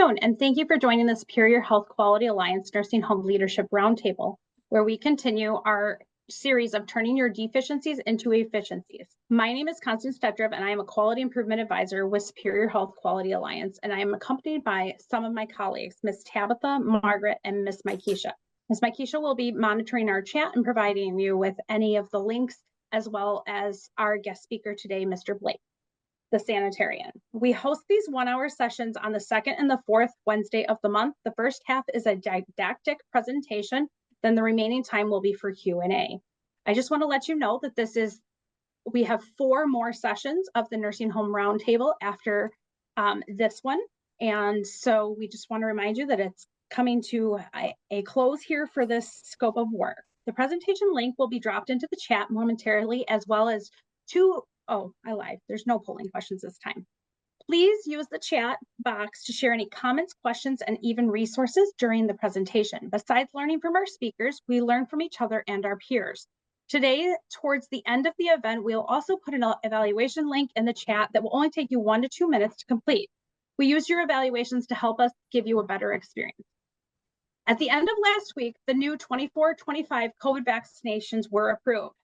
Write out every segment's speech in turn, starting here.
afternoon, and thank you for joining the Superior Health Quality Alliance Nursing Home Leadership Roundtable, where we continue our series of turning your deficiencies into efficiencies. My name is Constance Tetrib, and I am a Quality Improvement Advisor with Superior Health Quality Alliance, and I am accompanied by some of my colleagues, Ms. Tabitha, Margaret, and Ms. Mykesha. Ms. Mykesha will be monitoring our chat and providing you with any of the links, as well as our guest speaker today, Mr. Blake, the sanitarian. We host these 1-hour sessions on the second and the fourth Wednesday of the month. The first half is a didactic presentation, then the remaining time will be for Q&A. I just want to let you know that we have 4 more sessions of the Nursing Home Roundtable after this one. And so we just want to remind you that it's coming to a close here for this scope of work. The presentation link will be dropped into the chat momentarily, as well as oh, I lied. There's no polling questions this time. Please use the chat box to share any comments, questions, and even resources during the presentation. Besides learning from our speakers, we learn from each other and our peers. Today, towards the end of the event, we'll also put an evaluation link in the chat that will only take you 1 to 2 minutes to complete. We use your evaluations to help us give you a better experience. At the end of last week, the new 24-25 COVID vaccinations were approved.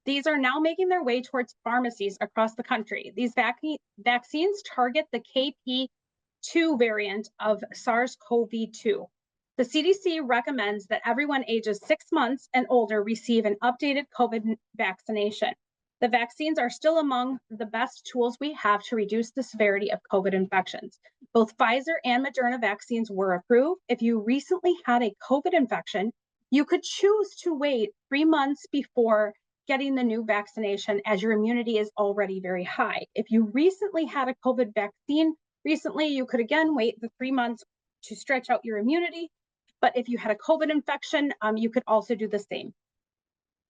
These are now making their way towards pharmacies across the country. These vaccines target the KP.2 variant of SARS-CoV-2. The CDC recommends that everyone ages 6 months and older receive an updated COVID vaccination. The vaccines are still among the best tools we have to reduce the severity of COVID infections. Both Pfizer and Moderna vaccines were approved. If you recently had a COVID infection, you could choose to wait 3 months before getting the new vaccination, as your immunity is already very high. If you recently had a COVID vaccine you could again wait the 3 months to stretch out your immunity. But if you had a COVID infection, you could also do the same.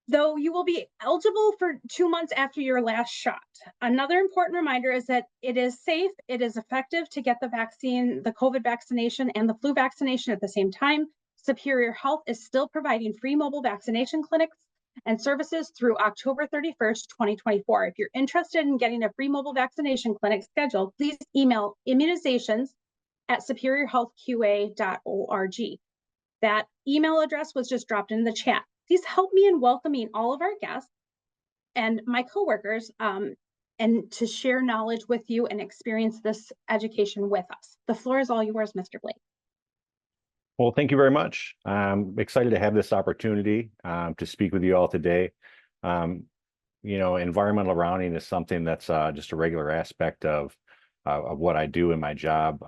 Though you will be eligible for 2 months after your last shot. Another important reminder is that it is safe, it is effective to get the vaccine, the COVID vaccination and the flu vaccination at the same time. Superior Health is still providing free mobile vaccination clinics and services through October 31st, 2024. If you're interested in getting a free mobile vaccination clinic scheduled, please email immunizations@superiorhealthqa.org. That email address was just dropped in the chat. Please help me in welcoming all of our guests and my coworkers and to share knowledge with you and experience this education with us. The floor is all yours, Mr. Blake. Well, thank you very much. I'm excited to have this opportunity to speak with you all today. Environmental rounding is something that's just a regular aspect of what I do in my job.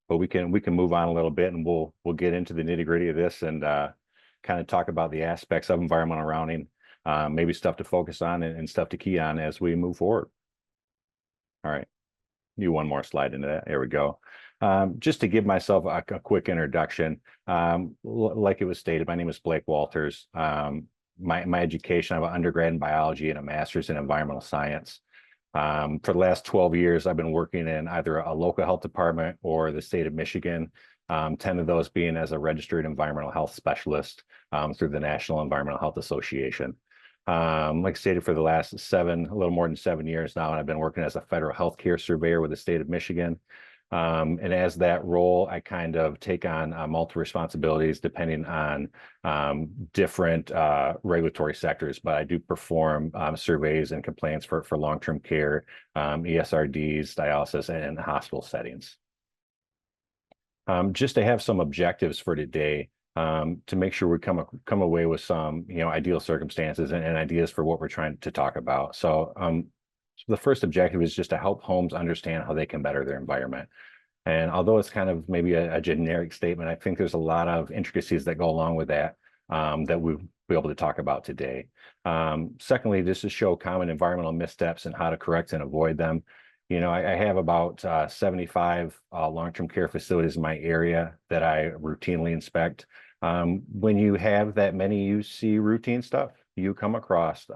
But we can move on a little bit, and we'll get into the nitty-gritty of this and kind of talk about the aspects of environmental rounding, maybe stuff to focus on and stuff to key on as we move forward. All right, do one more slide into that. There we go. Just to give myself a quick introduction, like it was stated, my name is Blake Walters. My education, I have an undergrad in biology and a master's in environmental science. For the last 12 years, I've been working in either a local health department or the state of Michigan, 10 of those being as a registered environmental health specialist through the National Environmental Health Association. Like stated, for the last a little more than 7 years now, and I've been working as a federal healthcare surveyor with the state of Michigan. And as that role, I kind of take on multiple responsibilities depending on different regulatory sectors, but I do perform surveys and complaints for long-term care, ESRDs, dialysis, and hospital settings. Just to have some objectives for today, to make sure we come away with some ideal circumstances and ideas for what we're trying to talk about. So the first objective is just to help homes understand how they can better their environment. And although it's kind of maybe a generic statement, I think there's a lot of intricacies that go along with that that we'll be able to talk about today. Secondly, just to show common environmental missteps and how to correct and avoid them. I have about 75 long-term care facilities in my area that I routinely inspect. When you have that many, you see routine stuff. You come across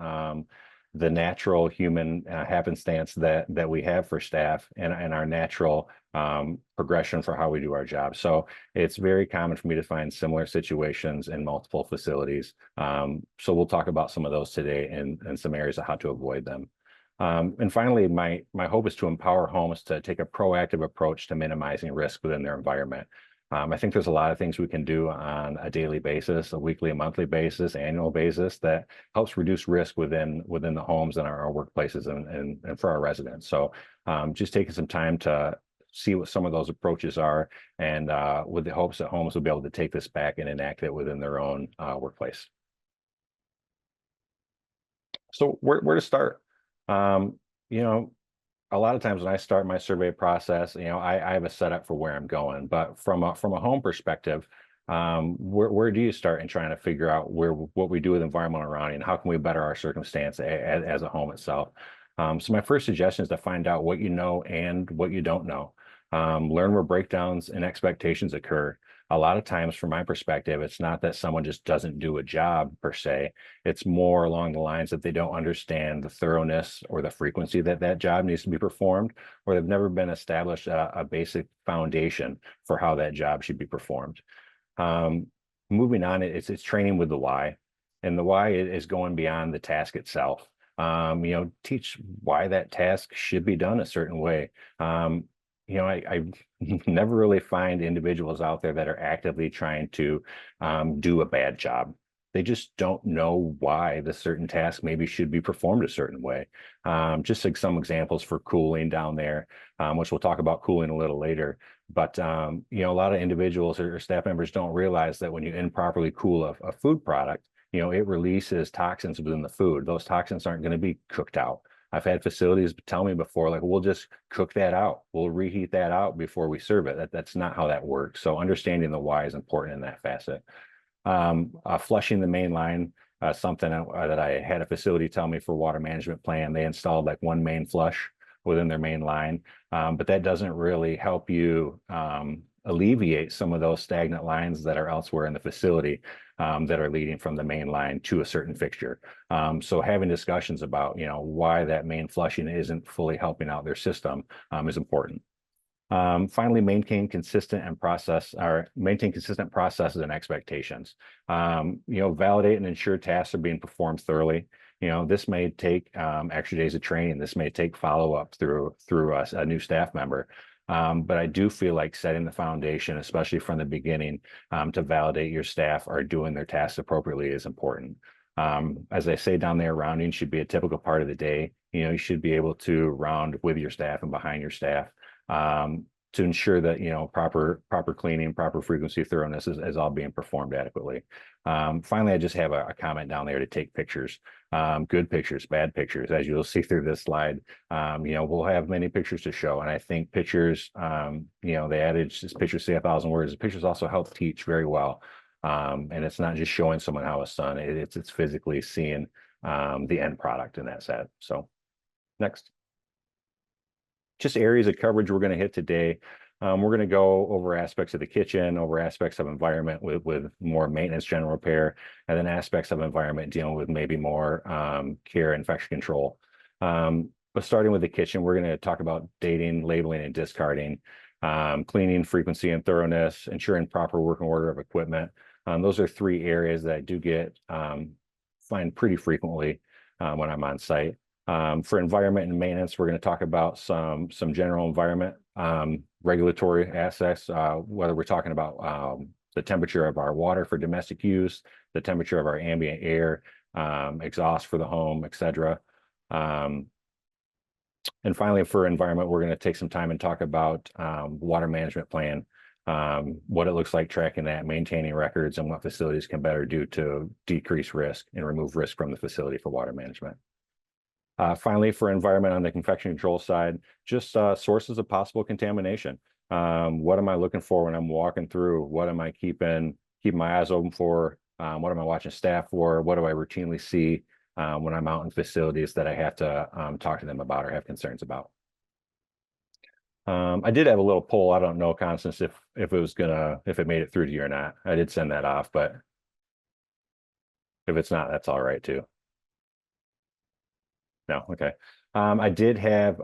the natural human happenstance that we have for staff and our natural progression for how we do our job. So it's very common for me to find similar situations in multiple facilities. So we'll talk about some of those today and some areas of how to avoid them. And finally, my hope is to empower homes to take a proactive approach to minimizing risk within their environment. I think there's a lot of things we can do on a daily basis, a weekly, a monthly basis, annual basis that helps reduce risk within the homes and our workplaces and for our residents. So just taking some time to see what some of those approaches are, and with the hopes that homes will be able to take this back and enact it within their own workplace. So where to start? You know, a lot of times when I start my survey process, I have a setup for where I'm going, but from a home perspective, where do you start in trying to figure out what we do with environmental surrounding and how can we better our circumstance as a home itself? So my first suggestion is to find out what you know and what you don't know. Learn where breakdowns and expectations occur. A lot of times, from my perspective, it's not that someone just doesn't do a job per se. It's more along the lines that they don't understand the thoroughness or the frequency that that job needs to be performed, or they've never been established a basic foundation for how that job should be performed. Moving on, it's training with the why, and the why is going beyond the task itself. Teach why that task should be done a certain way. I never really find individuals out there that are actively trying to do a bad job. They just don't know why the certain task maybe should be performed a certain way. Just like some examples for cooling down there, which we'll talk about cooling a little later. But a lot of individuals or staff members don't realize that when you improperly cool a food product, it releases toxins within the food. Those toxins aren't going to be cooked out. I've had facilities tell me before, like, we'll just cook that out. We'll reheat that out before we serve it. That's not how that works. So understanding the why is important in that facet. Flushing the main line, something that I had a facility tell me for water management plan. They installed like one main flush within their main line, but that doesn't really help you alleviate some of those stagnant lines that are elsewhere in the facility that are leading from the main line to a certain fixture. So having discussions about, why that main flushing isn't fully helping out their system is important. Finally, maintain consistent processes and expectations. Validate and ensure tasks are being performed thoroughly. This may take extra days of training. This may take follow-up through a new staff member. But I do feel like setting the foundation, especially from the beginning, to validate your staff are doing their tasks appropriately is important. As I say down there, rounding should be a typical part of the day. You should be able to round with your staff and behind your staff to ensure that proper cleaning, proper frequency, thoroughness is all being performed adequately. Finally, I just have a comment down there to take pictures, good pictures, bad pictures. As you'll see through this slide, we'll have many pictures to show, and I think pictures, the adage is pictures say 1,000 words. Pictures also help teach very well, and it's not just showing someone how it's done; it's physically seeing the end product in that set. So, next. Just areas of coverage we're going to hit today. We're going to go over aspects of the kitchen, over aspects of environment with more maintenance, general repair, and then aspects of environment dealing with maybe more care, infection control. But starting with the kitchen, we're going to talk about dating, labeling, and discarding, cleaning, frequency, and thoroughness, ensuring proper working order of equipment. Those are three areas that I do find pretty frequently when I'm on site. For environment and maintenance, we're going to talk about some general environment regulatory aspects, whether we're talking about the temperature of our water for domestic use, the temperature of our ambient air, exhaust for the home, etc. And finally, for environment, we're going to take some time and talk about water management plan, what it looks like tracking that, maintaining records, and what facilities can better do to decrease risk and remove risk from the facility for water management. Finally, for environment on the infection control side, just sources of possible contamination. What am I looking for when I'm walking through? What am I keeping my eyes open for? What am I watching staff for? What do I routinely see when I'm out in facilities that I have to talk to them about or have concerns about? I did have a little poll. I don't know, Constance, if it made it through to you or not. I did send that off, but if it's not, that's all right too. No, okay. I did have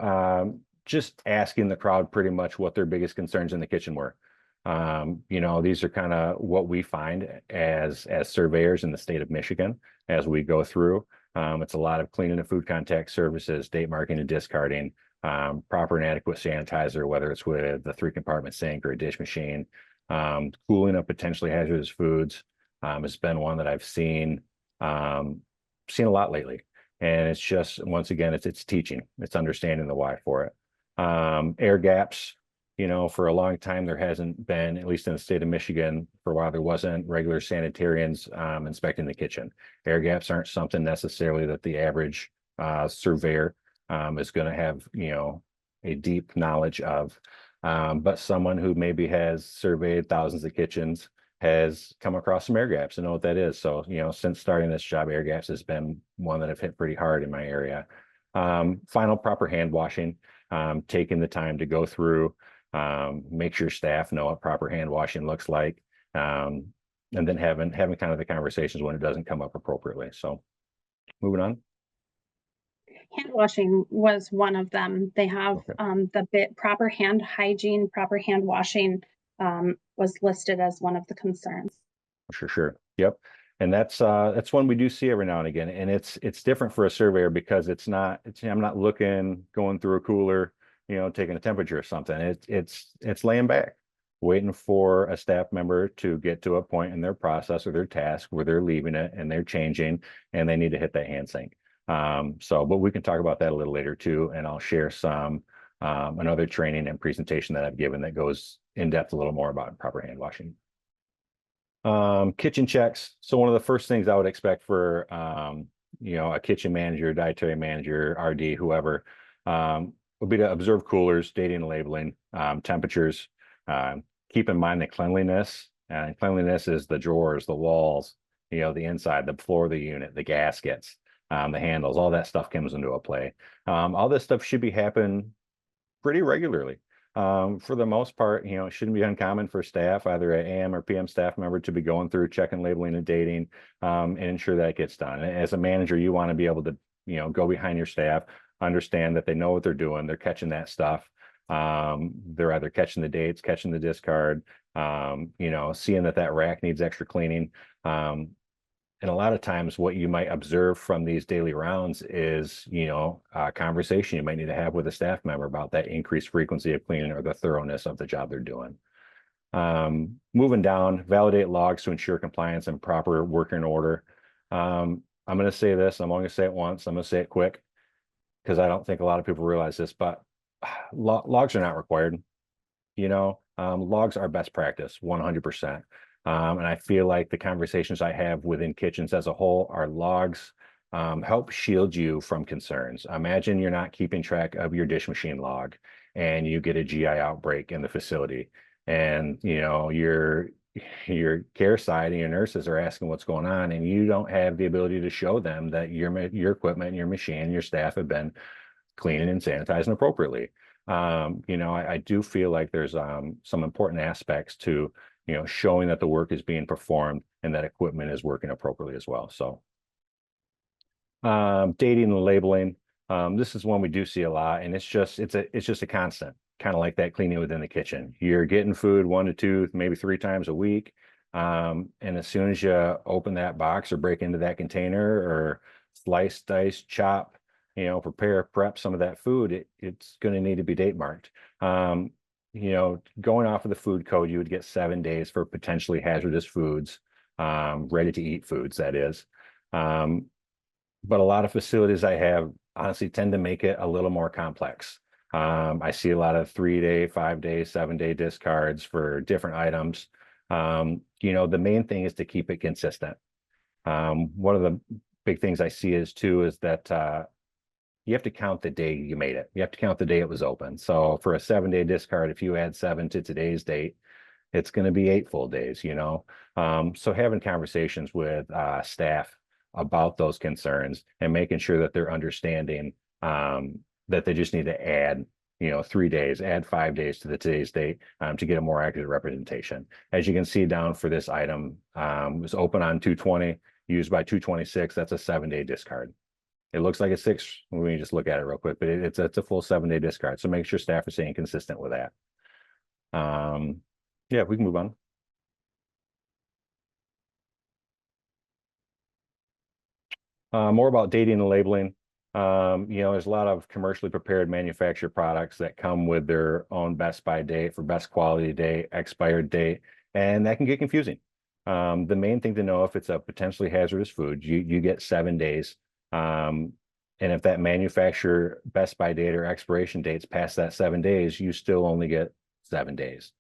just asking the crowd pretty much what their biggest concerns in the kitchen were. These are kind of what we find as surveyors in the state of Michigan as we go through. It's a lot of cleaning of food contact surfaces, date marking and discarding, proper and adequate sanitizer, whether it's with the 3-compartment sink or a dish machine, cooling of potentially hazardous foods. Has been one that I've seen a lot lately. And it's just, once again, it's teaching, it's understanding the why for it. Air gaps, for a long time, there hasn't been, at least in the state of Michigan, for a while, there wasn't regular sanitarians inspecting the kitchen. Air gaps aren't something necessarily that the average surveyor is going to have, a deep knowledge of. But someone who maybe has surveyed thousands of kitchens has come across some air gaps and know what that is. So, since starting this job, air gaps has been one that I've hit pretty hard in my area. Final proper hand washing, taking the time to go through, make sure staff know what proper hand washing looks like, and then having kind of the conversations when it doesn't come up appropriately. So moving on. Hand washing was one of them. They have Okay. proper hand hygiene, proper hand washing was listed as one of the concerns. Sure. Yep. And that's one we do see every now and again. And it's different for a surveyor because I'm not going through a cooler, taking a temperature or something. It's laying back, waiting for a staff member to get to a point in their process or their task where they're leaving it and they're changing and they need to hit that hand sink. But we can talk about that a little later too. And I'll share another training and presentation that I've given that goes in depth a little more about proper hand washing. Kitchen checks. So one of the first things I would expect for, a kitchen manager, dietary manager, RD, whoever, would be to observe coolers, dating and labeling, temperatures. Keep in mind the cleanliness. And cleanliness is the drawers, the walls, the inside, the floor of the unit, the gaskets, the handles, all that stuff comes into a play. All this stuff should be happening pretty regularly. For the most part, it shouldn't be uncommon for staff, either an AM or PM staff member, to be going through checking, labeling, and dating, and ensure that gets done. As a manager, you want to be able to, go behind your staff, understand that they know what they're doing, they're catching that stuff. They're either catching the dates, catching the discard, seeing that rack needs extra cleaning. And a lot of times what you might observe from these daily rounds is, a conversation you might need to have with a staff member about that increased frequency of cleaning or the thoroughness of the job they're doing. Moving down, validate logs to ensure compliance and proper working order. I'm going to say this, I'm only going to say it once, I'm going to say it quick because I don't think a lot of people realize this, but logs are not required. Logs are best practice, 100%. And I feel like the conversations I have within kitchens as a whole, our logs help shield you from concerns. Imagine you're not keeping track of your dish machine log and you get a GI outbreak in the facility, and your care side and your nurses are asking what's going on, and you don't have the ability to show them that your equipment, your machine, your staff have been cleaning and sanitizing appropriately. I do feel like there's some important aspects to showing that the work is being performed and that equipment is working appropriately as well. So dating and labeling, this is one we do see a lot, and it's just a constant, kind of like that cleaning within the kitchen. You're getting food 1 to 2, maybe 3 times a week, and as soon as you open that box or break into that container or slice, dice, chop, prepare, prep some of that food, it's going to need to be date marked. Going off of the food code, you would get 7 days for potentially hazardous foods, ready to eat foods, that is. But a lot of facilities I have honestly tend to make it a little more complex. I see a lot of 3-day, 5-day, 7-day discards for different items. The main thing is to keep it consistent. One of the big things I see is that you have to count the day you made it. You have to count the day it was open. So for a 7-day discard, if you add 7 to today's date, it's going to be 8 full days, So having conversations with staff about those concerns and making sure that they're understanding that they just need to add, 3 days, add 5 days to today's date to get a more accurate representation. As you can see down for this item, it was open on 2/20, used by 2/26. That's a 7-day discard. It looks like it's 6 when you just look at it real quick, but it's a full 7-day discard. So make sure staff are staying consistent with that. Yeah, we can move on. More about dating and labeling. There's a lot of commercially prepared manufactured products that come with their own best by date for best quality date, expired date, and that can get confusing. The main thing to know if it's a potentially hazardous food, you get 7 days. And if that manufacturer best by date or expiration dates past that 7 days, you still only get 7 days.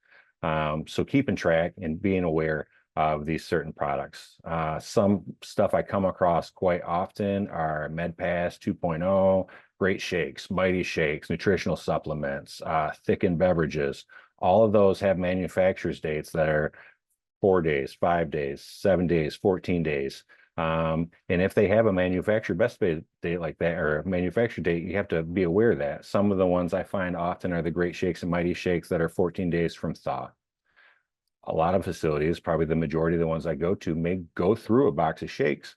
So keeping track and being aware of these certain products. Some stuff I come across quite often are MedPass 2.0, Great Shakes, Mighty Shakes, nutritional supplements, thickened beverages. All of those have manufacturer's dates that are 4 days, 5 days, 7 days, 14 days. And if they have a manufacturer best date like that, or a manufacturer date, you have to be aware of that. Some of the ones I find often are the Great Shakes and Mighty Shakes that are 14 days from thaw. A lot of facilities, probably the majority of the ones I go to, may go through a box of shakes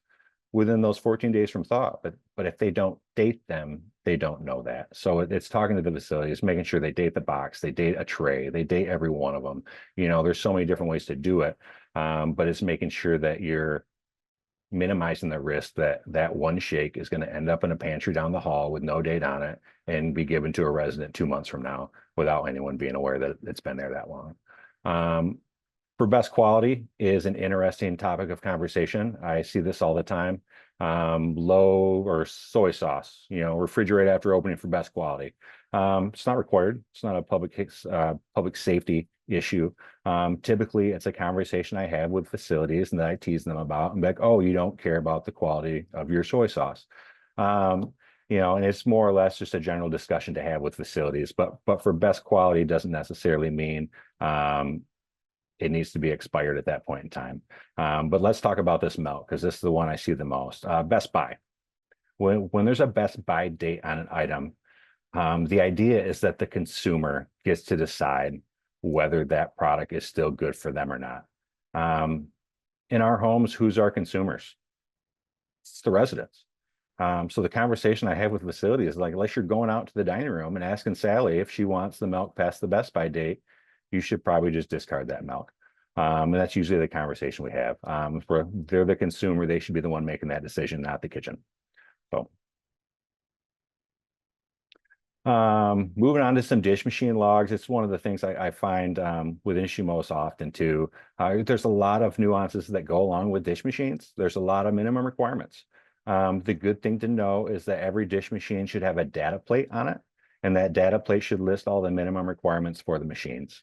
within those 14 days from thaw. But if they don't date them, they don't know that. So it's talking to the facilities, making sure they date the box, they date a tray, they date every one of them. There's so many different ways to do it. But it's making sure that you're minimizing the risk that that one shake is going to end up in a pantry down the hall with no date on it and be given to a resident 2 months from now without anyone being aware that it's been there that long. For best quality is an interesting topic of conversation. I see this all the time. Low or soy sauce, refrigerate after opening for best quality. It's not required. It's not a public safety issue. Typically, it's a conversation I have with facilities and that I tease them about and be like, oh, you don't care about the quality of your soy sauce. And it's more or less just a general discussion to have with facilities. But for best quality doesn't necessarily mean it needs to be expired at that point in time. But let's talk about this milk because this is the one I see the most. Best Buy. When there's a best buy date on an item, the idea is that the consumer gets to decide whether that product is still good for them or not. In our homes, who's our consumers? It's the residents. So the conversation I have with the facility is like, unless you're going out to the dining room and asking Sally if she wants the milk past the best by date, you should probably just discard that milk. And that's usually the conversation we have. They're the consumer, they should be the one making that decision, not the kitchen. So moving on to some dish machine logs. It's one of the things I find with issue most often too. There's a lot of nuances that go along with dish machines. There's a lot of minimum requirements. The good thing to know is that every dish machine should have a data plate on it, and that data plate should list all the minimum requirements for the machines.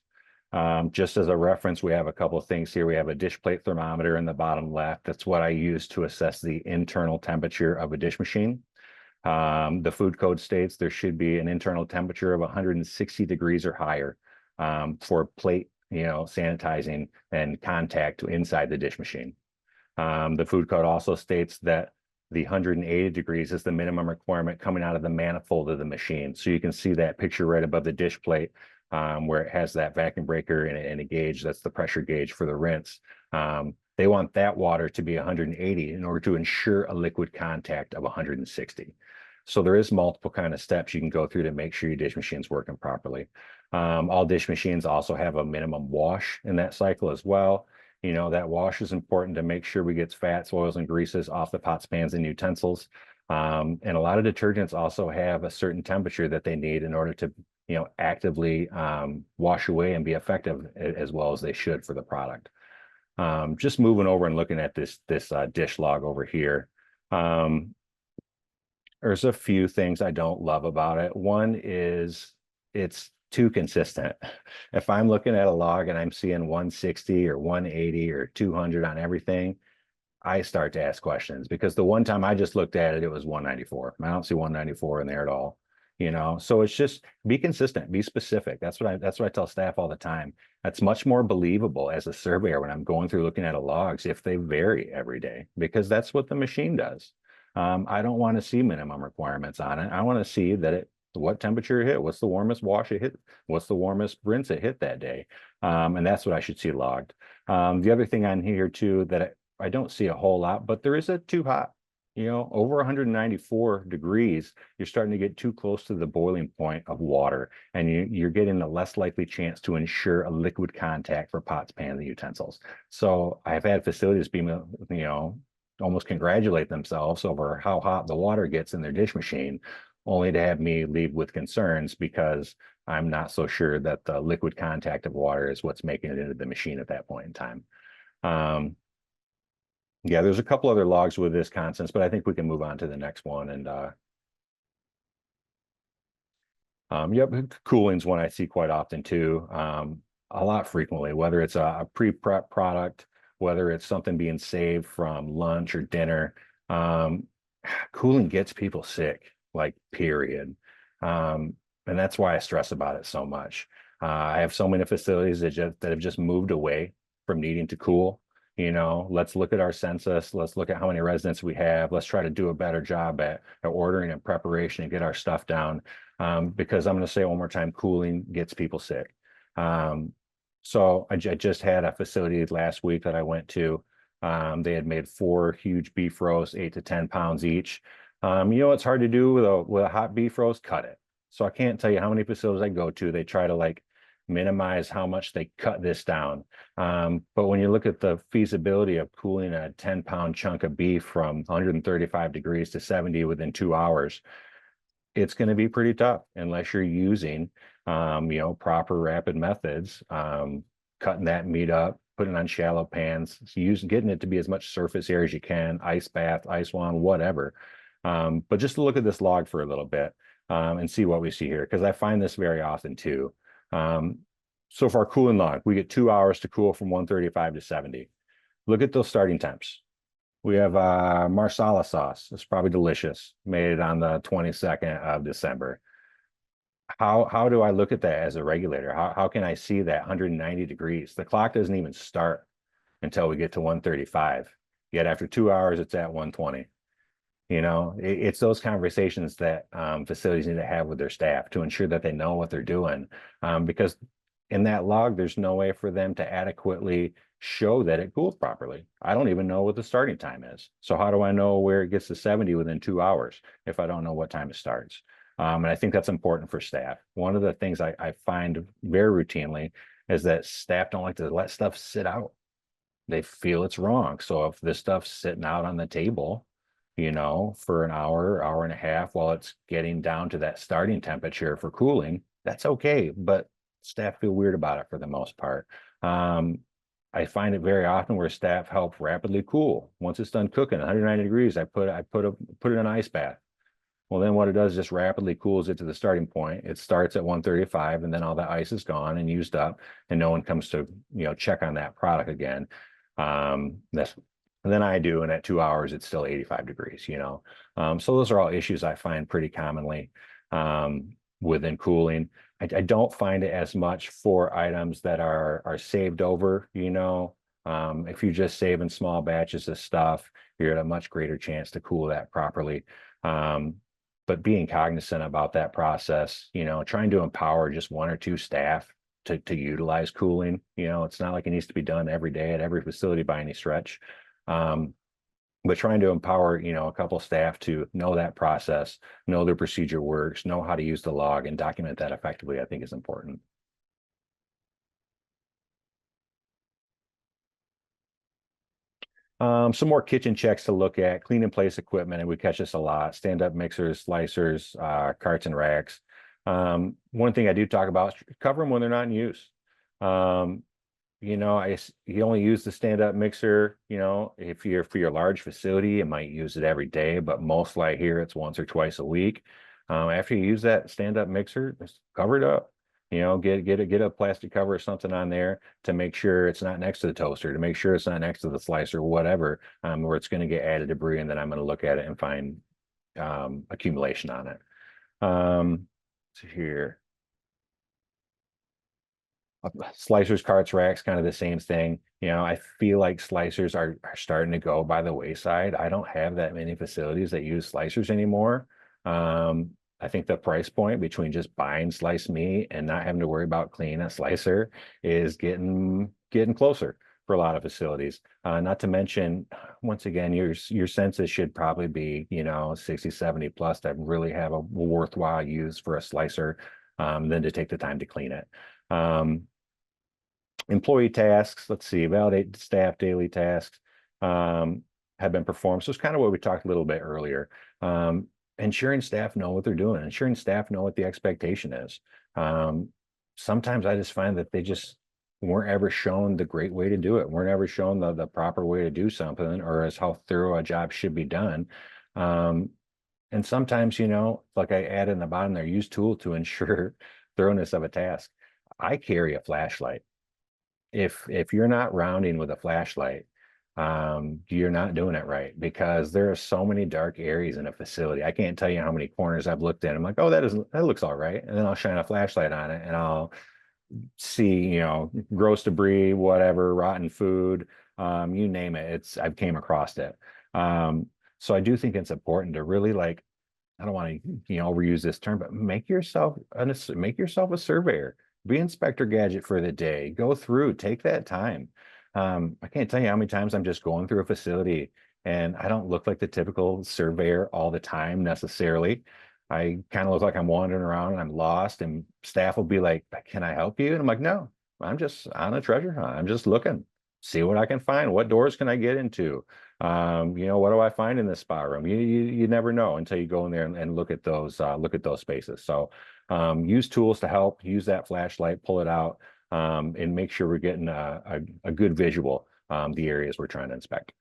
Just as a reference, we have a couple of things here. We have a dish plate thermometer in the bottom left. That's what I use to assess the internal temperature of a dish machine. The food code states there should be an internal temperature of 160 degrees or higher for plate, sanitizing and contact inside the dish machine. The food code also states that the 180 degrees is the minimum requirement coming out of the manifold of the machine. So you can see that picture right above the dish plate where it has that vacuum breaker and a gauge. That's the pressure gauge for the rinse. They want that water to be 180 in order to ensure a liquid contact of 160. So there is multiple kind of steps you can go through to make sure your dish machine's working properly. All dish machines also have a minimum wash in that cycle as well. That wash is important to make sure we get fats, oils, and greases off the pots, pans, and utensils. And a lot of detergents also have a certain temperature that they need in order to, actively wash away and be effective as well as they should for the product. Just moving over and looking at this dish log over here. There's a few things I don't love about it. One is it's too consistent. If I'm looking at a log and I'm seeing 160 or 180 or 200 on everything, I start to ask questions because the one time I just looked at it, it was 194. I don't see 194 in there at all. So it's just be consistent, be specific. That's what I tell staff all the time. That's much more believable as a surveyor when I'm going through looking at a logs if they vary every day, because that's what the machine does. I don't want to see minimum requirements on it. I want to see that what temperature it hit, what's the warmest wash it hit, what's the warmest rinse it hit that day. And that's what I should see logged. The other thing on here too that I don't see a whole lot, but there is a too hot. Over 194 degrees, you're starting to get too close to the boiling point of water, and you're getting a less likely chance to ensure a liquid contact for pots, pans, and utensils. So I've had facilities be, almost congratulate themselves over how hot the water gets in their dish machine, only to have me leave with concerns because I'm not so sure that the liquid contact of water is what's making it into the machine at that point in time. Yeah, there's a couple other logs with this constants, but I think we can move on to the next one. And yep, cooling's one I see quite often too, a lot frequently, whether it's a pre-prep product, whether it's something being saved from lunch or dinner. Cooling gets people sick, like period. And that's why I stress about it so much. I have so many facilities that have just moved away from needing to cool. Let's look at our census. Let's look at how many residents we have. Let's try to do a better job at ordering and preparation and get our stuff down. Because I'm going to say it one more time, cooling gets people sick. So I just had a facility last week that I went to. They had made 4 huge beef roasts, 8 to 10 pounds each. What's hard to do with a hot beef roast? Cut it. So I can't tell you how many facilities I go to. They try to like minimize how much they cut this down. But when you look at the feasibility of cooling a 10-pound chunk of beef from 135 degrees to 70 within 2 hours, it's going to be pretty tough unless you're using, proper rapid methods, cutting that meat up, putting it on shallow pans, getting it to be as much surface area as you can, ice bath, ice wand, whatever. But just to look at this log for a little bit and see what we see here, because I find this very often too. So for our cooling log, we get 2 hours to cool from 135 to 70. Look at those starting temps. We have marsala sauce. It's probably delicious. Made it on the 22nd of December. How do I look at that as a regulator? How can I see that 190 degrees? The clock doesn't even start until we get to 135. Yet after 2 hours, it's at 120. It's those conversations that facilities need to have with their staff to ensure that they know what they're doing. Because in that log, there's no way for them to adequately show that it cooled properly. I don't even know what the starting time is. So how do I know where it gets to 70 within 2 hours if I don't know what time it starts? And I think that's important for staff. One of the things I find very routinely is that staff don't like to let stuff sit out. They feel it's wrong. So if this stuff's sitting out on the table, for an hour and a half while it's getting down to that starting temperature for cooling, that's okay. But staff feel weird about it for the most part. I find it very often where staff help rapidly cool. Once it's done cooking, 190 degrees, I put it in an ice bath. Well, then what it does is just rapidly cools it to the starting point. It starts at 135, and then all the ice is gone and used up, and no one comes to check on that product again. And then I do, and at 2 hours, it's still 85 degrees. So those are all issues I find pretty commonly within cooling. I don't find it as much for items that are saved over. If you're just saving small batches of stuff, you're at a much greater chance to cool that properly. But being cognizant about that process, trying to empower just 1 or 2 staff to utilize cooling. It's not like it needs to be done every day at every facility by any stretch. But trying to empower, a couple staff to know that process, know their procedure works, know how to use the log and document that effectively, I think is important. Some more kitchen checks to look at: clean in place equipment, and we catch this a lot: stand-up mixers, slicers, carts and racks. One thing I do talk about is cover them when they're not in use. You only use the stand-up mixer, if you're for your large facility, you might use it every day, but mostly I hear it's once or twice a week. After you use that stand-up mixer, just cover it up. Get a plastic cover or something on there to make sure it's not next to the toaster, to make sure it's not next to the slicer, whatever, where it's going to get added debris, and then I'm going to look at it and find accumulation on it. So here. Slicers, carts, racks, kind of the same thing. I feel like slicers are starting to go by the wayside. I don't have that many facilities that use slicers anymore. I think the price point between just buying sliced meat and not having to worry about cleaning a slicer is getting closer for a lot of facilities. Not to mention, once again, your census should probably be 60, 70 plus to really have a worthwhile use for a slicer, than to take the time to clean it. Employee tasks, let's see, validate staff daily tasks. been performed. So it's kind of what we talked a little bit earlier. Ensuring staff know what they're doing, ensuring staff know what the expectation is. Sometimes I just find that they just weren't ever shown the great way to do it, weren't ever shown the proper way to do something, or as how thorough a job should be done. And sometimes, like I added in the bottom there, use tool to ensure thoroughness of a task. I carry a flashlight. If you're not rounding with a flashlight, you're not doing it right, because there are so many dark areas in a facility. I can't tell you how many corners I've looked at. I'm like, oh, that looks all right. And then I'll shine a flashlight on it and I'll see, gross debris, whatever, rotten food, you name it. I've came across it. So I do think it's important to really, like, I don't want to, overuse this term, but make yourself a surveyor, be Inspector Gadget for the day, go through, take that time. I can't tell you how many times I'm just going through a facility and I don't look like the typical surveyor all the time necessarily. I kind of look like I'm wandering around and I'm lost, and staff will be like, can I help you? And I'm like, no, I'm just on a treasure hunt. I'm just looking, see what I can find. What doors can I get into? What do I find in this spot room? You never know until you go in there and look at those spaces. So use tools to help, use that flashlight, pull it out, and make sure we're getting a good visual, the areas we're trying to inspect.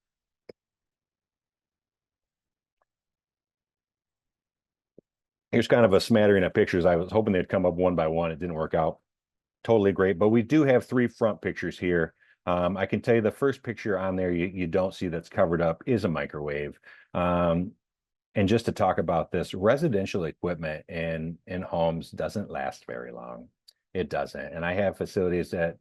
Here's kind of a smattering of pictures. I was hoping they'd come up one by one. It didn't work out totally great, but we do have 3 front pictures here. I can tell you the first picture on there you don't see that's covered up is a microwave. And just to talk about this, residential equipment in homes doesn't last very long. It doesn't. And I have facilities that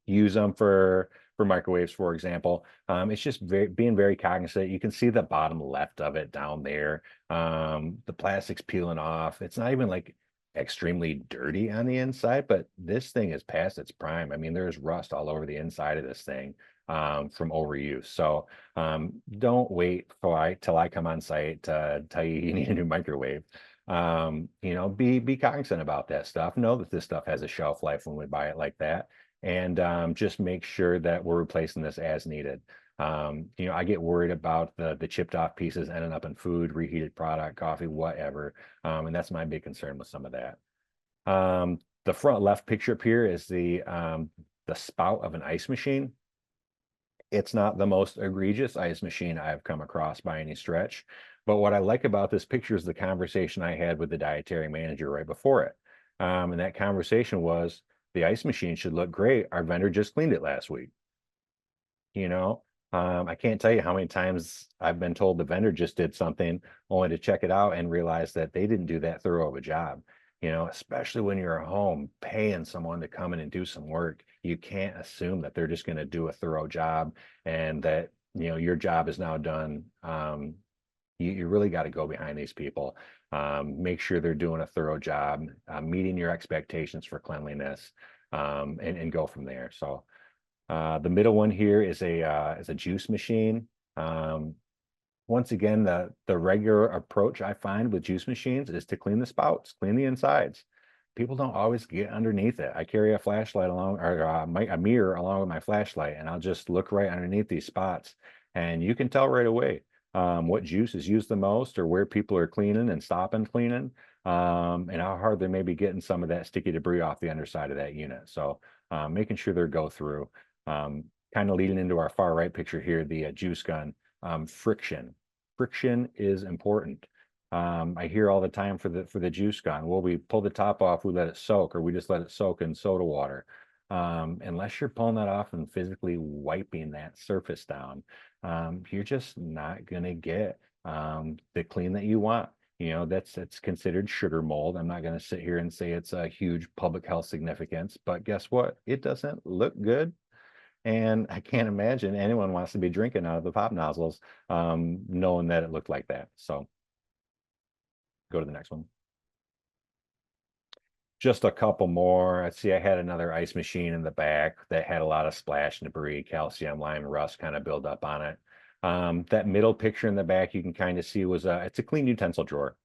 use them for microwaves, for example. It's just being very cognizant. You can see the bottom left of it down there. The plastic's peeling off. It's not even like extremely dirty on the inside, but this thing is past its prime. I mean, there's rust all over the inside of this thing from overuse. So don't wait till I come on site to tell you you need a new microwave. Be cognizant about that stuff. Know that this stuff has a shelf life when we buy it like that, and just make sure that we're replacing this as needed. I get worried about the chipped off pieces ending up in food, reheated product, coffee, whatever. And that's my big concern with some of that. The front left picture up here is the spout of an ice machine. It's not the most egregious ice machine I've come across by any stretch. But what I like about this picture is the conversation I had with the dietary manager right before it. And that conversation was, the ice machine should look great. Our vendor just cleaned it last week. I can't tell you how many times I've been told the vendor just did something only to check it out and realize that they didn't do that thorough of a job. Especially when you're at home paying someone to come in and do some work, you can't assume that they're just going to do a thorough job and that, your job is now done. You really got to go behind these people, make sure they're doing a thorough job, meeting your expectations for cleanliness, and go from there. So the middle one here is a juice machine. Once again, the regular approach I find with juice machines is to clean the spouts, clean the insides. People don't always get underneath it. I carry a flashlight along, or a mirror along with my flashlight, and I'll just look right underneath these spots, and you can tell right away what juice is used the most, or where people are cleaning and stopping cleaning, and how hard they may be getting some of that sticky debris off the underside of that unit. So making sure they're go through. Kind of leading into our far right picture here, the juice gun. Friction is important. I hear all the time for the juice gun, well, we pull the top off, we let it soak, or we just let it soak in soda water. Unless you're pulling that off and physically wiping that surface down, you're just not gonna get the clean that you want. That's considered sugar mold. I'm not going to sit here and say it's a huge public health significance, but guess what? It doesn't look good. And I can't imagine anyone wants to be drinking out of the pop nozzles, knowing that it looked like that. So go to the next one. Just a couple more. Let's see, I had another ice machine in the back that had a lot of splash and debris, calcium, lime, rust kind of build up on it. That middle picture in the back, you can kind of see it's a clean utensil drawer.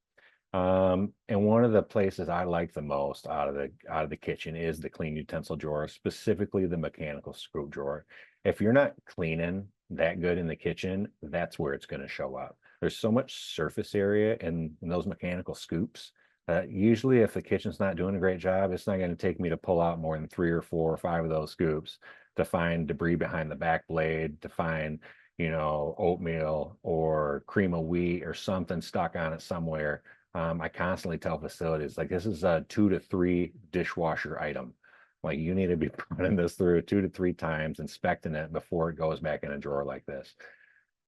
And one of the places I like the most out of the kitchen is the clean utensil drawer, specifically the mechanical screw drawer. If you're not cleaning that good in the kitchen, that's where it's going to show up. There's so much surface area in those mechanical scoops that usually if the kitchen's not doing a great job, it's not going to take me to pull out more than 3 or 4 or 5 of those scoops to find debris behind the back blade, to find, oatmeal or cream of wheat or something stuck on it somewhere. I constantly tell facilities like this is a 2 to 3 dishwasher item. Like you need to be running this through 2 to 3 times, inspecting it before it goes back in a drawer like this.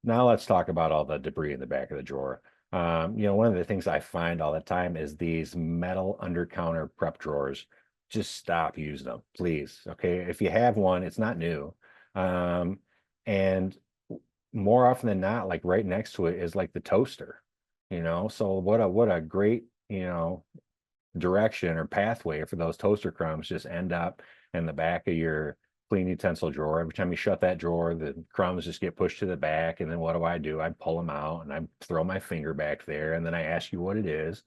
Now let's talk about all the debris in the back of the drawer. One of the things I find all the time is these metal under counter prep drawers. Just stop using them, please. Okay. If you have one, it's not new. And more often than not, like right next to it is like the toaster, so what a great, direction or pathway for those toaster crumbs just end up in the back of your clean utensil drawer. Every time you shut that drawer, the crumbs just get pushed to the back. And then what do? I pull them out and I throw my finger back there. And then I ask you what it is.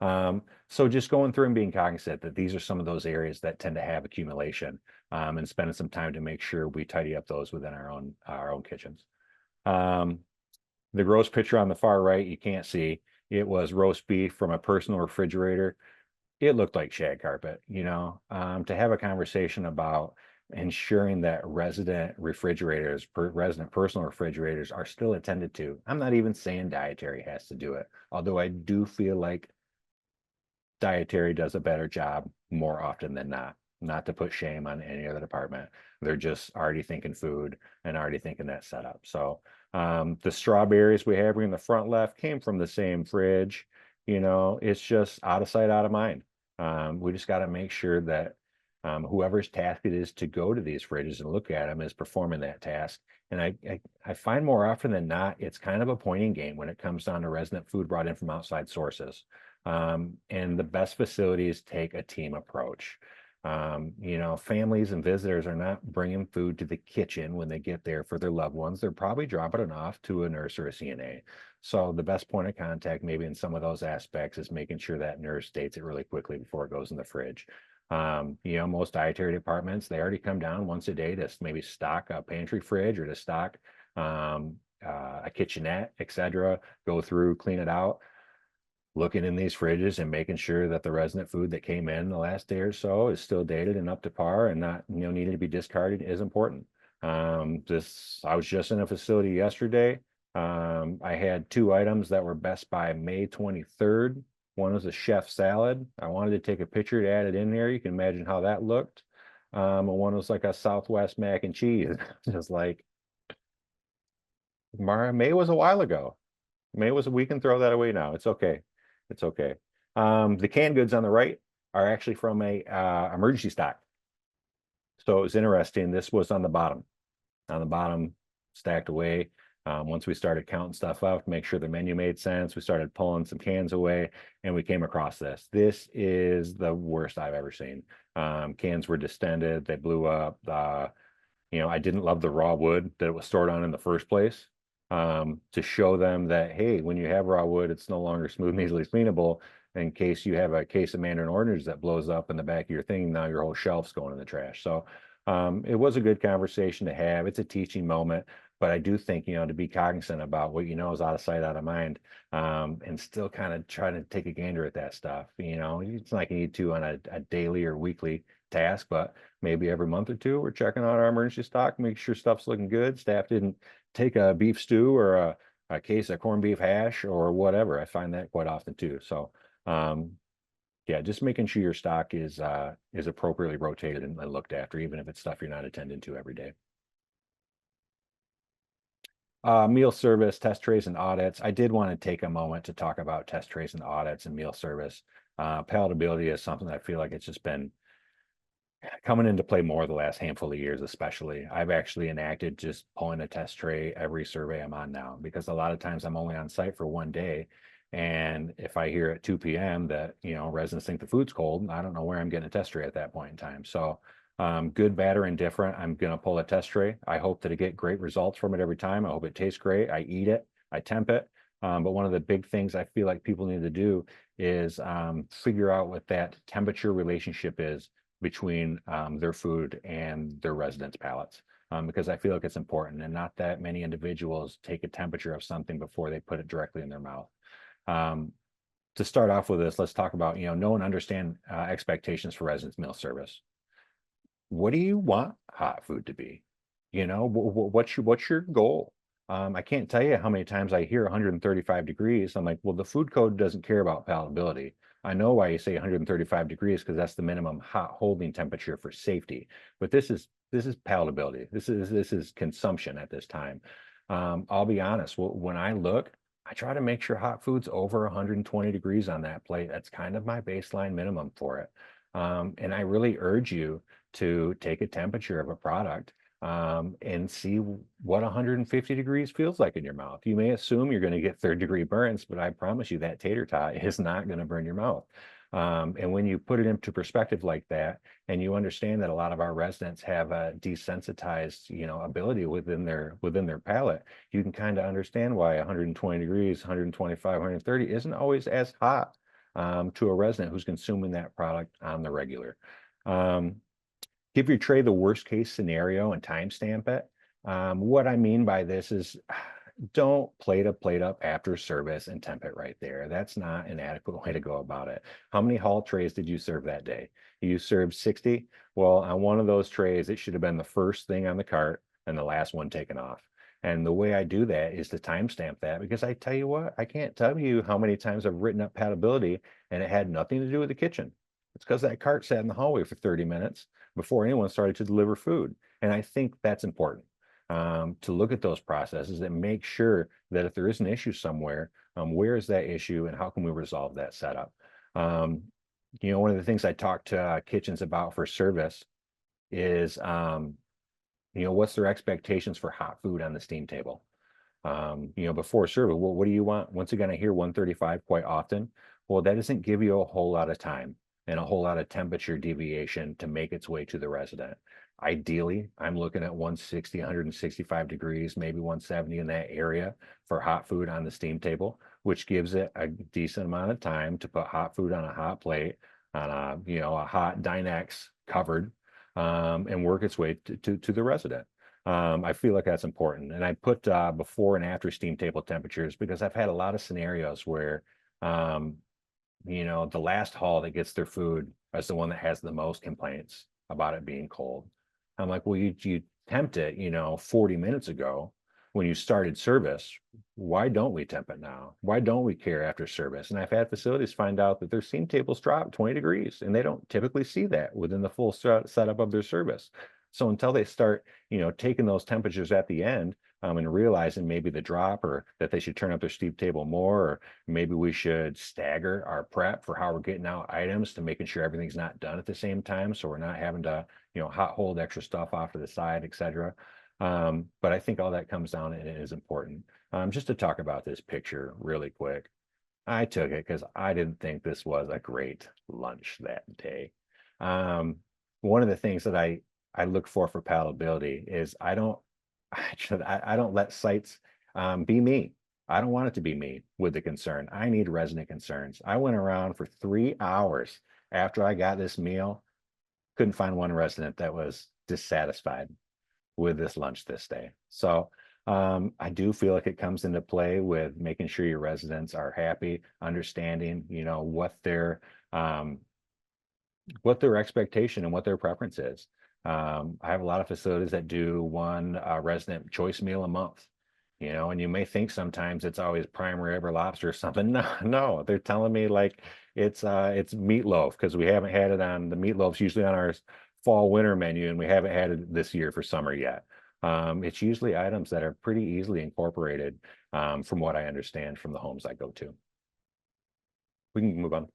So just going through and being cognizant that these are some of those areas that tend to have accumulation, and spending some time to make sure we tidy up those within our own kitchens. The gross picture on the far right, you can't see. It was roast beef from a personal refrigerator. It looked like shag carpet, to have a conversation about ensuring that resident personal refrigerators are still attended to. I'm not even saying dietary has to do it, although I do feel like dietary does a better job more often than not to put shame on any other department. They're just already thinking food and already thinking that setup. So the strawberries we have in the front left came from the same fridge. It's just out of sight, out of mind. We just got to make sure that whoever's task it is to go to these fridges and look at them is performing that task. And I find more often than not, it's kind of a pointing game when it comes down to resident food brought in from outside sources. And the best facilities take a team approach. Families and visitors are not bringing food to the kitchen when they get there for their loved ones. They're probably dropping it off to a nurse or a CNA. So the best point of contact, maybe in some of those aspects, is making sure that nurse dates it really quickly before it goes in the fridge. Most dietary departments, they already come down once a day to maybe stock a pantry fridge or to stock a kitchenette, etc. Go through, clean it out. Looking in these fridges and making sure that the resident food that came in the last day or so is still dated and up to par and not, needed to be discarded is important. I was just in a facility yesterday. I had 2 items that were best by May 23rd. One was a chef salad. I wanted to take a picture to add it in there. You can imagine how that looked. And one was like a Southwest mac and cheese. Just like, May was a while ago. We can throw that away now. It's okay. It's okay. The canned goods on the right are actually from a emergency stock. So it was interesting. This was on the bottom, stacked away. Once we started counting stuff up to make sure the menu made sense, we started pulling some cans away and we came across this. This is the worst I've ever seen. Cans were distended. They blew up. I didn't love the raw wood that it was stored on in the first place. To show them that, hey, when you have raw wood, it's no longer smooth and easily cleanable. In case you have a case of mandarin orange that blows up in the back of your thing, now your whole shelf's going in the trash. So it was a good conversation to have. It's a teaching moment, but I do think, to be cognizant about what is out of sight, out of mind, and still kind of try to take a gander at that stuff. It's like you need to on a daily or weekly task, but maybe every month or two, we're checking out our emergency stock, make sure stuff's looking good. Staff didn't take a beef stew or a case of corned beef hash or whatever. I find that quite often too. So yeah, just making sure your stock is appropriately rotated and looked after, even if it's stuff you're not attending to every day. Meal service, test trays, and audits. I did want to take a moment to talk about test trays and audits and meal service. Palatability is something that I feel like it's just been coming into play more the last handful of years, especially. I've actually enacted just pulling a test tray every survey I'm on now, because a lot of times I'm only on site for one day. And if I hear at 2 p.m. that, residents think the food's cold, I don't know where I'm getting a test tray at that point in time. So good, bad, or indifferent, I'm going to pull a test tray. I hope that I get great results from it every time. I hope it tastes great. I eat it, I temp it. But one of the big things I feel like people need to do is figure out what that temperature relationship is between their food and their residents' palates. because I feel like it's important, and not that many individuals take a temperature of something before they put it directly in their mouth. Um, to start off with this, let's talk about, know and understand expectations for residents meal service. What do you want hot food to be? What's your goal? I can't tell you how many times I hear 135 degrees. I'm like, well, the food code doesn't care about palatability. I know why you say 135 degrees, because that's the minimum hot holding temperature for safety. But this is palatability. This is consumption at this time. I'll be honest. When I look, I try to make sure hot food's over 120 degrees on that plate. That's kind of my baseline minimum for it. And I really urge you to take a temperature of a product and see what 150 degrees feels like in your mouth. You may assume you're going to get third-degree burns, but I promise you that tater tot is not going to burn your mouth. And when you put it into perspective like that, and you understand that a lot of our residents have a desensitized, ability within their palate, you can kind of understand why 120 degrees, 125, 130 isn't always as hot to a resident who's consuming that product on the regular. Give your tray the worst case scenario and timestamp it. What I mean by this is, don't plate a plate up after service and temp it right there. That's not an adequate way to go about it. How many hall trays did you serve that day? You served 60? Well, on one of those trays, it should have been the first thing on the cart and the last one taken off. And the way I do that is to timestamp that, because I tell you what, I can't tell you how many times I've written up patability and it had nothing to do with the kitchen. It's because that cart sat in the hallway for 30 minutes before anyone started to deliver food. And I think that's important, to look at those processes and make sure that if there is an issue somewhere, where is that issue and how can we resolve that setup? One of the things I talk to kitchens about for service is, what's their expectations for hot food on the steam table? Before service, well, what do you want? Once again, I hear 135 quite often. Well, that doesn't give you a whole lot of time and a whole lot of temperature deviation to make its way to the resident. Ideally, I'm looking at 160, 165 degrees, maybe 170 in that area for hot food on the steam table, which gives it a decent amount of time to put hot food on a hot plate, on a hot Dynex covered, and work its way to the resident. I feel like that's important. And I put before and after steam table temperatures, because I've had a lot of scenarios where, the last hall that gets their food is the one that has the most complaints about it being cold. I'm like, well, you tempt it, 40 minutes ago when you started service. Why don't we temp it now? Why don't we care after service? And I've had facilities find out that their steam tables drop 20 degrees, and they don't typically see that within the full setup of their service. So until they start, taking those temperatures at the end, and realizing maybe the drop, or that they should turn up their steam table more, or maybe we should stagger our prep for how we're getting out items to making sure everything's not done at the same time, so we're not having to, hot hold extra stuff off to the side, etc. But I think all that comes down and it is important. Just to talk about this picture really quick. I took it because I didn't think this was a great lunch that day. One of the things that I look for palatability is I don't let sites be me. I don't want it to be me with the concern. I need resident concerns. I went around for 3 hours after I got this meal, couldn't find one resident that was dissatisfied with this lunch this day. So I do feel like it comes into play with making sure your residents are happy, understanding, what their expectation and what their preference is. I have a lot of facilities that do one resident choice meal a month, and you may think sometimes it's always prime rib or lobster or something. No, no, they're telling me like it's meatloaf, because we haven't had it on the meatloaf's usually on our fall winter menu, and we haven't had it this year for summer yet. It's usually items that are pretty easily incorporated, from what I understand from the homes I go to. We can move on.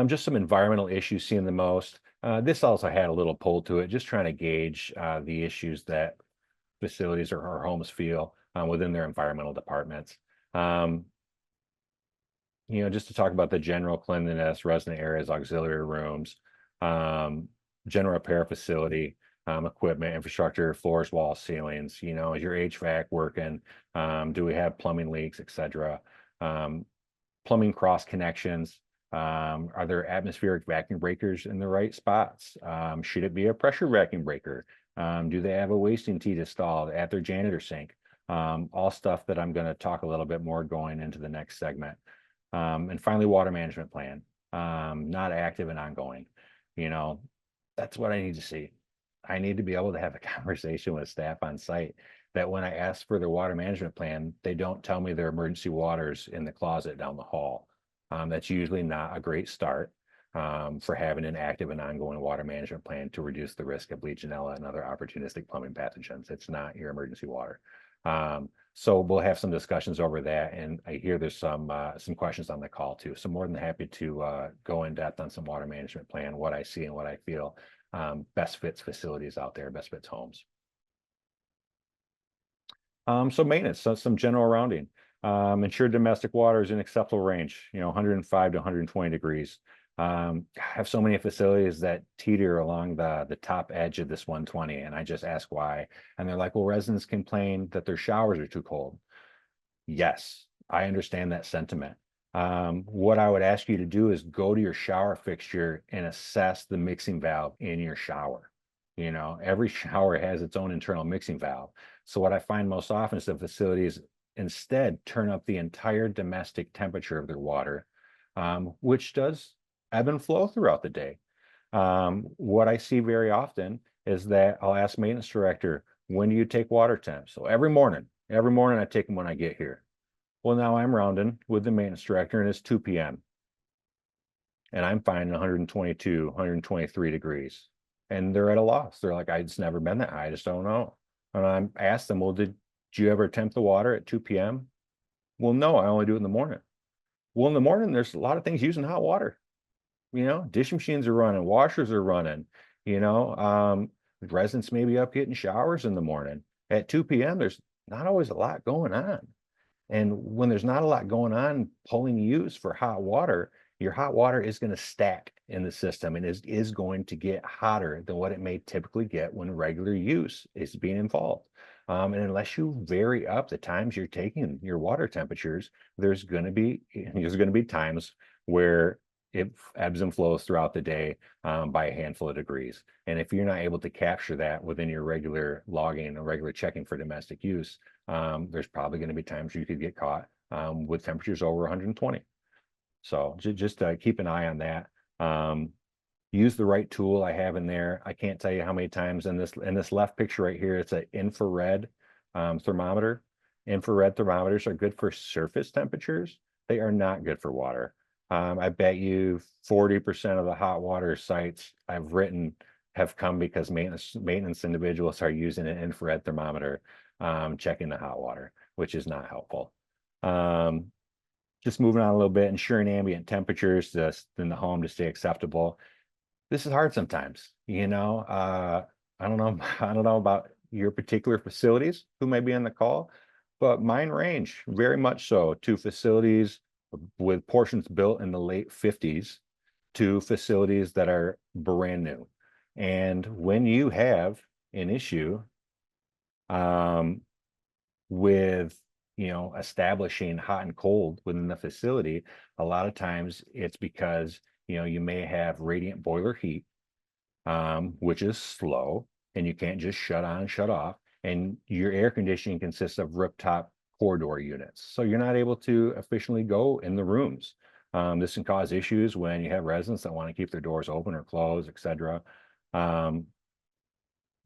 Just some environmental issues seen the most. This also had a little pull to it, just trying to gauge the issues that facilities or homes feel within their environmental departments. Just to talk about the general cleanliness, resident areas, auxiliary rooms, general repair facility, equipment, infrastructure, floors, walls, ceilings, is your HVAC working? Do we have plumbing leaks, etc.? Plumbing cross connections, Are there atmospheric vacuum breakers in the right spots? Should it be a pressure vacuum breaker? Do they have a wasting teat installed at their janitor sink? All stuff that I'm going to talk a little bit more going into the next segment. And finally, water management plan, not active and ongoing. You know, that's what I need to see. I need to be able to have a conversation with staff on site that when I ask for their water management plan, they don't tell me their emergency water's in the closet down the hall. That's usually not a great start for having an active and ongoing water management plan to reduce the risk of Legionella and other opportunistic plumbing pathogens. It's not your emergency water. So we'll have some discussions over that, and I hear there's some questions on the call too. So more than happy to go in depth on some water management plan, what I see and what I feel best fits facilities out there, best fits homes. So maintenance, so some general rounding. Ensure domestic water is in acceptable range, 105 to 120 degrees. I have so many facilities that teeter along the top edge of this 120, and I just ask why. And they're like, well, residents complain that their showers are too cold. Yes, I understand that sentiment. What I would ask you to do is go to your shower fixture and assess the mixing valve in your shower. Every shower has its own internal mixing valve. So what I find most often is the facilities instead turn up the entire domestic temperature of their water, which does ebb and flow throughout the day. What I see very often is that I'll ask maintenance director, when do you take water temps? So every morning I take them when I get here. Well, now I'm rounding with the maintenance director and it's 2 p.m. and I'm finding 122, 123 degrees. And they're at a loss. They're like, it's never been that high. I just don't know. And I asked them, well, did you ever temp the water at 2 p.m.? Well, no, I only do it in the morning. Well, in the morning, there's a lot of things using hot water. Dish machines are running, washers are running, residents may be up getting showers in the morning. At 2 p.m., there's not always a lot going on. And when there's not a lot going on, pulling use for hot water, your hot water is going to stack in the system and is going to get hotter than what it may typically get when regular use is being involved. And unless you vary up the times you're taking your water temperatures, there's going to be times where it ebbs and flows throughout the day by a handful of degrees. And if you're not able to capture that within your regular logging and regular checking for domestic use, there's probably going to be times where you could get caught with temperatures over 120. So just keep an eye on that. Use the right tool I have in there. I can't tell you how many times in this left picture right here, it's an infrared thermometer. Infrared thermometers are good for surface temperatures. They are not good for water. I bet you 40% of the hot water sites I've written have come because maintenance individuals are using an infrared thermometer checking the hot water, which is not helpful. Just moving on a little bit, ensuring ambient temperatures in the home to stay acceptable. This is hard sometimes, I don't know about your particular facilities who may be on the call, but mine range very much so to facilities with portions built in the late 50s to facilities that are brand new. And when you have an issue with establishing hot and cold within the facility, a lot of times it's because you may have radiant boiler heat, which is slow, and you can't just shut on and shut off. And your air conditioning consists of rooftop corridor units, so you're not able to efficiently go in the rooms. This can cause issues when you have residents that want to keep their doors open or closed, etc.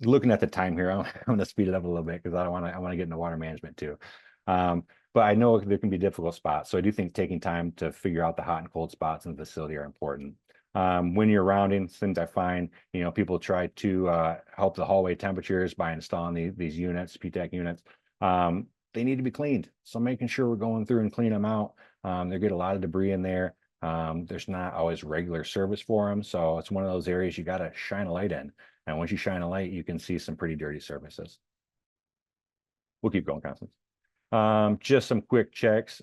Looking at the time here, I'm going to speed it up a little bit because I want to get into water management too. But I know there can be difficult spots. So I do think taking time to figure out the hot and cold spots in the facility are important. When you're rounding, things I find, people try to help the hallway temperatures by installing these units, PTAC units. They need to be cleaned. So making sure we're going through and clean them out. They get a lot of debris in there. There's not always regular service for them. So it's one of those areas you got to shine a light in. And once you shine a light, you can see some pretty dirty surfaces. We'll keep going, Constance. Just some quick checks.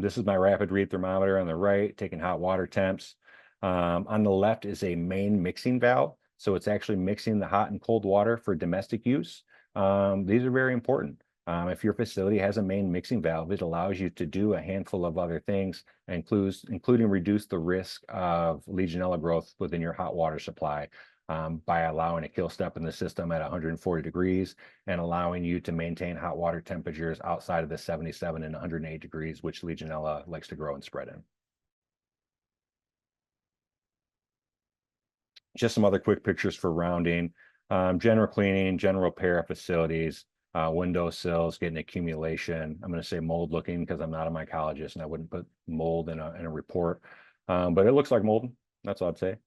This is my rapid read thermometer on the right, taking hot water temps. On the left is a main mixing valve. So it's actually mixing the hot and cold water for domestic use. These are very important. If your facility has a main mixing valve, it allows you to do a handful of other things, including reduce the risk of Legionella growth within your hot water supply by allowing a kill step in the system at 140 degrees and allowing you to maintain hot water temperatures outside of the 77 and 108 degrees, which Legionella likes to grow and spread in. Just some other quick pictures for rounding. General cleaning, general repair of facilities, window sills, getting accumulation. I'm going to say mold looking because I'm not a mycologist and I wouldn't put mold in a report, but it looks like mold. That's all I'd say.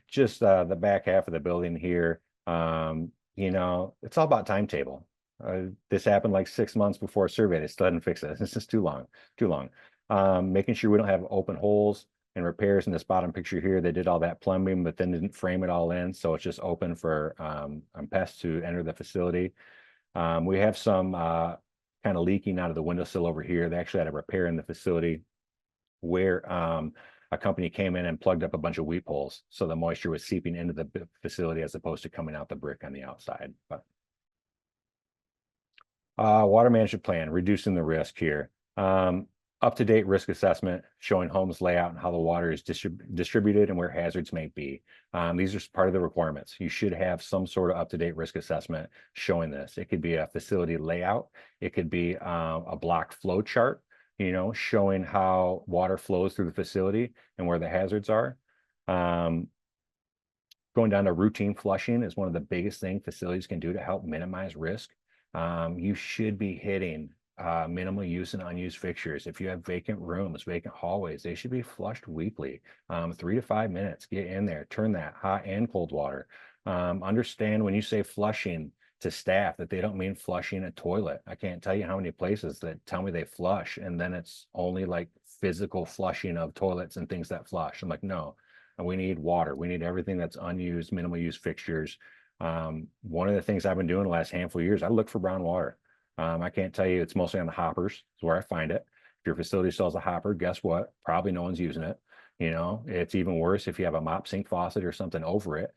Just the back half of the building here. You know, it's all about timetable. This happened like 6 months before a survey. They still hadn't fixed it. It's just too long, too long. Making sure we don't have open holes and repairs in this bottom picture here. They did all that plumbing, but then didn't frame it all in. So it's just open for pests to enter the facility. We have some kind of leaking out of the windowsill over here. They actually had a repair in the facility where a company came in and plugged up a bunch of weep holes. So the moisture was seeping into the facility as opposed to coming out the brick on the outside. But water management plan, reducing the risk here. Up-to-date risk assessment showing homes layout and how the water is distributed and where hazards may be. These are part of the requirements. You should have some sort of up-to-date risk assessment showing this. It could be a facility layout. It could be a block flow chart, you know, showing how water flows through the facility and where the hazards are. Going down to routine flushing is one of the biggest things facilities can do to help minimize risk. You should be hitting minimal use and unused fixtures. If you have vacant rooms, vacant hallways, they should be flushed weekly. 3 to 5 minutes, get in there, turn that hot and cold water. Understand when you say flushing to staff that they don't mean flushing a toilet. I can't tell you how many places that tell me they flush and then it's only like physical flushing of toilets and things that flush. I'm like, no, we need water. We need everything that's unused, minimal use fixtures. One of the things I've been doing the last handful of years, I look for brown water. I can't tell you, it's mostly on the hoppers. It's where I find it. If your facility sells a hopper, guess what? Probably no one's using it. You know, it's even worse if you have a mop sink faucet or something over it,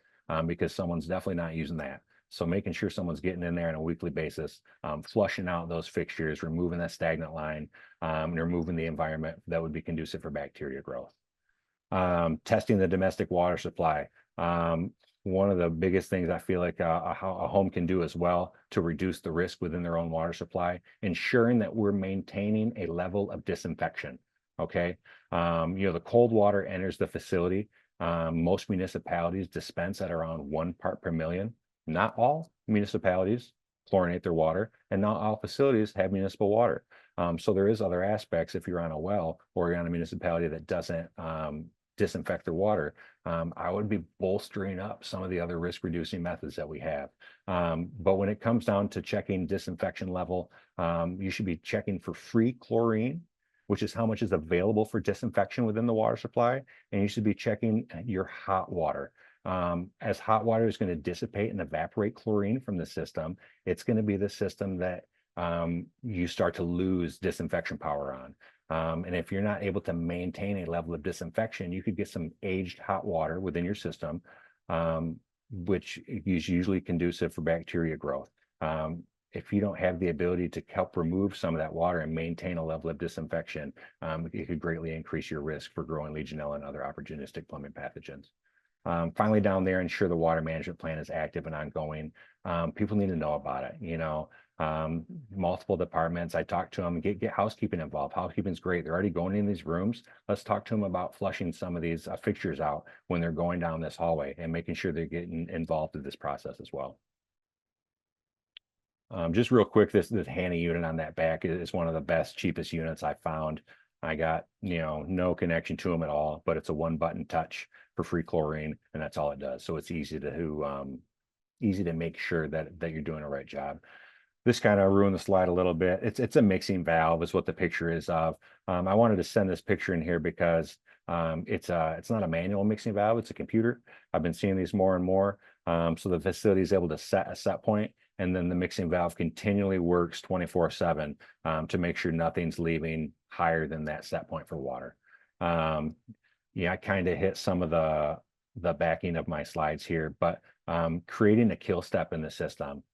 because someone's definitely not using that. So making sure someone's getting in there on a weekly basis, flushing out those fixtures, removing that stagnant line, and removing the environment that would be conducive for bacteria growth. Testing the domestic water supply. One of the biggest things I feel like a home can do as well to reduce the risk within their own water supply, ensuring that we're maintaining a level of disinfection. Okay. You know, the cold water enters the facility. Most municipalities dispense at around 1 part per million. Not all municipalities chlorinate their water, and not all facilities have municipal water. So there is other aspects if you're on a well or you're on a municipality that doesn't disinfect their water. I would be bolstering up some of the other risk reducing methods that we have. But when it comes down to checking disinfection level, you should be checking for free chlorine, which is how much is available for disinfection within the water supply. And you should be checking your hot water. As hot water is going to dissipate and evaporate chlorine from the system, it's going to be the system that you start to lose disinfection power on. And if you're not able to maintain a level of disinfection, you could get some aged hot water within your system, which is usually conducive for bacteria growth. If you don't have the ability to help remove some of that water and maintain a level of disinfection, it could greatly increase your risk for growing Legionella and other opportunistic plumbing pathogens. Finally, down there, ensure the water management plan is active and ongoing. People need to know about it. You know, multiple departments. I talk to them, get housekeeping involved. Housekeeping is great. They're already going in these rooms. Let's talk to them about flushing some of these fixtures out when they're going down this hallway and making sure they're getting involved in this process as well. Just real quick, this Hanny unit on that back is one of the best, cheapest units I found. I got, you know, no connection to them at all, but it's a 1-button touch for free chlorine, and that's all it does. So it's easy to make sure that you're doing a right job. This kind of ruined the slide a little bit. It's a mixing valve is what the picture is of. I wanted to send this picture in here because it's not a manual mixing valve, it's a computer. I've been seeing these more and more. So the facility is able to set a set point, and then the mixing valve continually works 24/7 to make sure nothing's leaving higher than that set point for water. Yeah, I kind of hit some of the backing of my slides here, but creating a kill step in the system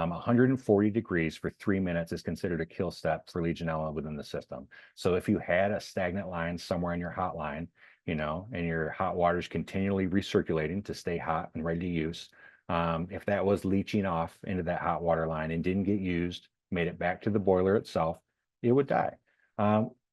140 degrees for 3 minutes is considered a kill step for Legionella within the system. So if you had a stagnant line somewhere in your hot line, you know, and your hot water is continually recirculating to stay hot and ready to use, if that was leaching off into that hot water line and didn't get used, made it back to the boiler itself, it would die.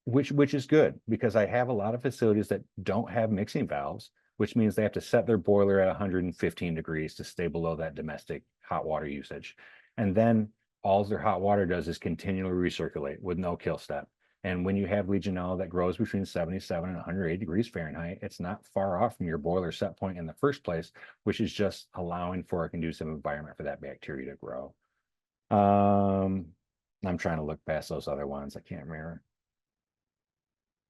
Which is good, because I have a lot of facilities that don't have mixing valves, which means they have to set their boiler at 115 degrees to stay below that domestic hot water usage. And then all their hot water does is continually recirculate with no kill step. And when you have Legionella that grows between 77 and 108 degrees Fahrenheit, it's not far off from your boiler set point in the first place, which is just allowing for a conducive environment for that bacteria to grow. I'm trying to look past those other ones. I can't remember.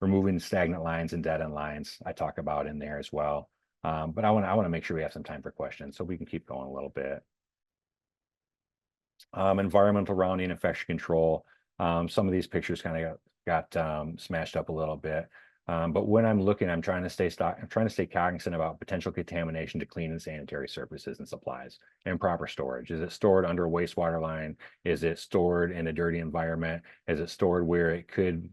Removing stagnant lines and dead end lines, I talk about in there as well. But I want to make sure we have some time for questions, so we can keep going a little bit. Environmental rounding, infection control. Some of these pictures kind of got smashed up a little bit. But when I'm looking, I'm trying to stay cognizant about potential contamination to clean and sanitary surfaces and supplies, and proper storage. Is it stored under a wastewater line? Is it stored in a dirty environment? Is it stored where it could